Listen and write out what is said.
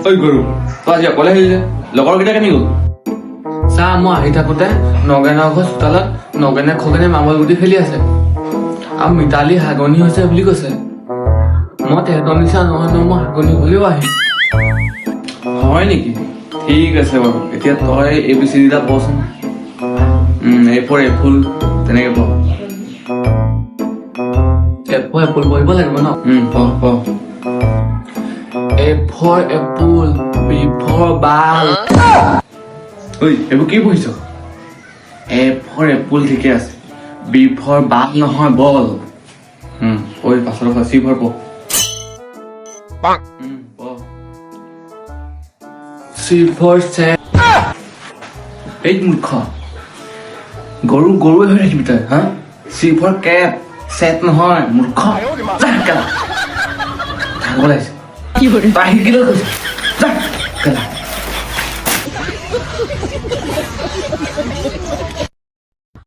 ঐ গৰু তই আজি অকলে আহিলি যে লগৰকেইটা কেনি গ'ল চা মই আহি থাকোঁতে নগেনৰ ঘৰ চোতালত নগেনে খগেনে মামল গুটি খেলি আছে আৰু মিতালী হাগনি হৈছে বুলি কৈছে মই তেহেঁতৰ নিচিনা নহয় ন মই হাগনি হ'লেও আহিম হয় নেকি ঠিক আছে বাৰু এতিয়া তই ABC কেইটা কচোন A for apple তেনেকে ক এপল পঢ়িব লাগিব ন ক A for apple, B for ball. ঐ এইবোৰ কি পঢ়িছ A for apple ঠিকে আছে B for ball নহয় বল ঐ পাছৰ C for p C for set. এই মূৰ্খ গৰু গৰুৱে হৈ থাকিবি তই হা C for cat set নহয় মূৰ্খ যা কেলা ভাগৰ লাগিছে তই আহি কি লৈ কৈছ যা কেলা